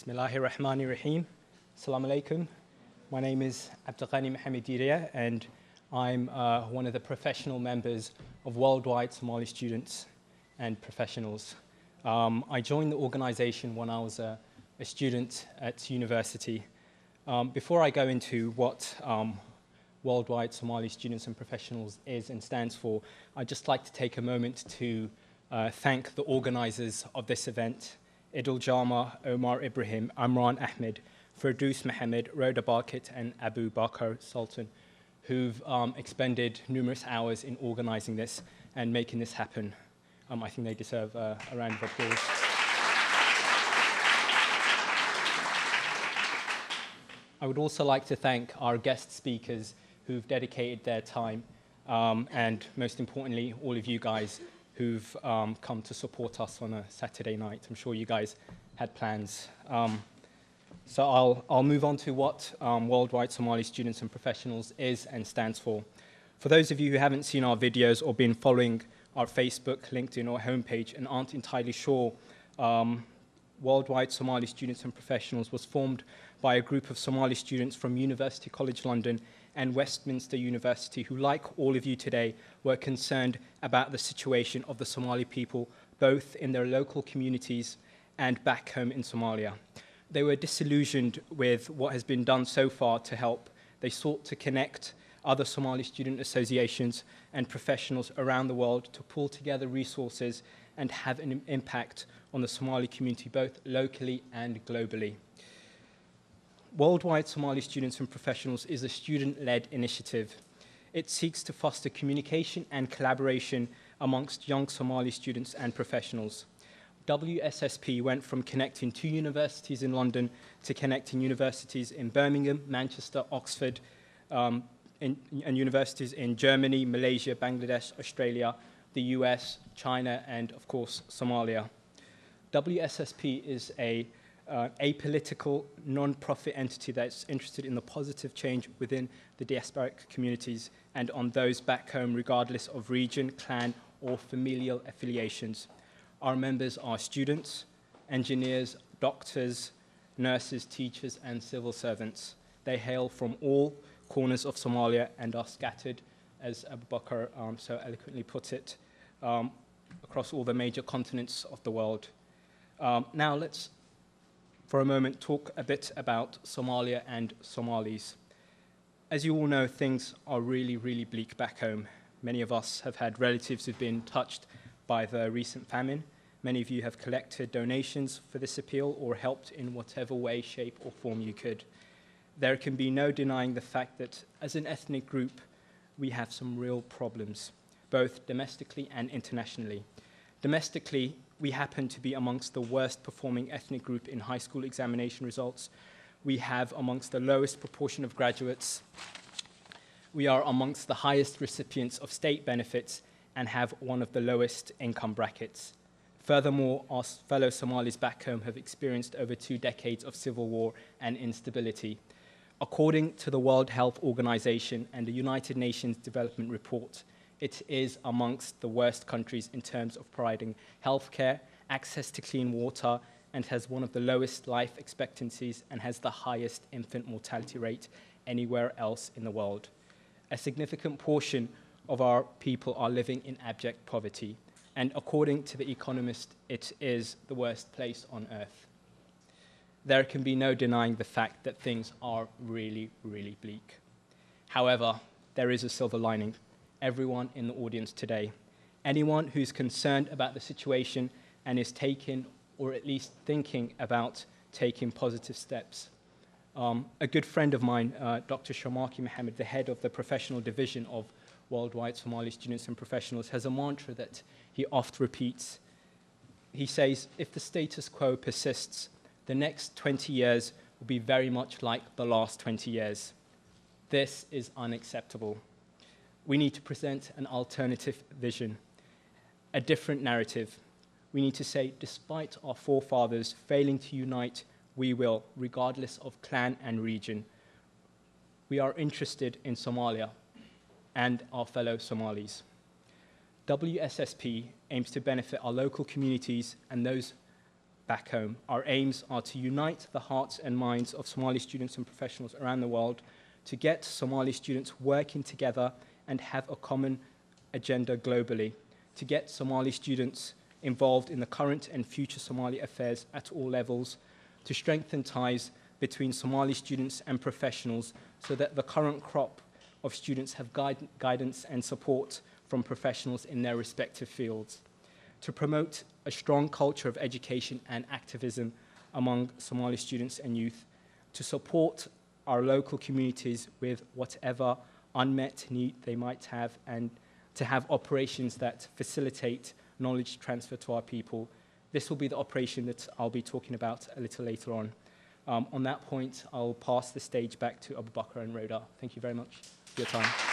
Bismillahirrahmanirrahim. Assalamu alaikum. My name is Cabdiqani Mohamed, and I'm one of the professional members of Worldwide Somali Students and Professionals. I joined the organization when I was a student at university. Before I go into what Worldwide Somali Students and Professionals is and stands for, I'd just like to take a moment to thank the organizers of this event, Idil Jama, Omar Ibrahim, Amran Ahmed, Firdaus Mohamed, Rhoda Barkit, and Abu Bakr Sultan, who've expended numerous hours in organizing this and making this happen. I think they deserve a round of applause. I would also like to thank our guest speakers who've dedicated their time, and most importantly, all of you guys who've come to support us on a Saturday night. I'm sure you guys had plans. So I'll move on to what Worldwide Somali Students and Professionals is and stands for. For those of you who haven't seen our videos or been following our Facebook, LinkedIn, or homepage and aren't entirely sure, Worldwide Somali Students and Professionals was formed by a group of Somali students from University College London and Westminster University who, like all of you today, were concerned about the situation of the Somali people, both in their local communities and back home in Somalia. They were disillusioned with what has been done so far to help. They sought to connect other Somali student associations and professionals around the world to pull together resources and have an impact on the Somali community, both locally and globally. Worldwide Somali Students and Professionals is a student-led initiative. It seeks to foster communication and collaboration amongst young Somali students and professionals. WSSP went from connecting 2 universities in London to connecting universities in Birmingham, Manchester, Oxford, and universities in Germany, Malaysia, Bangladesh, Australia, the US, China, and of course, Somalia. WSSP is a apolitical, non-profit entity that's interested in the positive change within the diasporic communities and on those back home, regardless of region, clan, or familial affiliations. Our members are students, engineers, doctors, nurses, teachers, and civil servants. They hail from all corners of Somalia and are scattered, as Abu Bakr so eloquently put it, across all the major continents of the world. Now let's, for a moment, talk a bit about Somalia and Somalis. As you all know, things are really, really bleak back home. Many of us have had relatives who've been touched by the recent famine. Many of you have collected donations for this appeal or helped in whatever way, shape, or form you could. There can be no denying the fact that as an ethnic group, we have some real problems, both domestically and internationally. Domestically, we happen to be amongst the worst performing ethnic group in high school examination results. We have amongst the lowest proportion of graduates. We are amongst the highest recipients of state benefits and have one of the lowest income brackets. Furthermore, our fellow Somalis back home have experienced over 2 decades of civil war and instability. According to the World Health Organization and the United Nations Development Report, it is amongst the worst countries in terms of providing healthcare, access to clean water, and has one of the lowest life expectancies and has the highest infant mortality rate anywhere else in the world. A significant portion of our people are living in abject poverty, and according to The Economist, it is the worst place on earth. There can be no denying the fact that things are really, really bleak. However, there is a silver lining. Everyone in the audience today, anyone who's concerned about the situation and is taking, or at least thinking about taking positive steps. A good friend of mine, Dr. Shamaki Mohamed, the head of the professional division of Worldwide Somali Students and Professionals, has a mantra that he oft repeats. He says, if the status quo persists, the next 20 years will be very much like the last 20 years. This is unacceptable. We need to present an alternative vision, a different narrative. We need to say, despite our forefathers failing to unite, we will, regardless of clan and region. We are interested in Somalia and our fellow Somalis. WSSP aims to benefit our local communities and those back home. Our aims are to unite the hearts and minds of Somali students and professionals around the world, to get Somali students working together and have a common agenda globally, to get Somali students involved in the current and future Somali affairs at all levels, to strengthen ties between Somali students and professionals so that the current crop of students have guidance and support from professionals in their respective fields, to promote a strong culture of education and activism among Somali students and youth, to support our local communities with whatever unmet need they might have, and to have operations that facilitate knowledge transfer to our people. This will be the operation that I'll be talking about a little later on. On that point, I'll pass the stage back to Abu Bakr and Rhoda. Thank you very much for your time.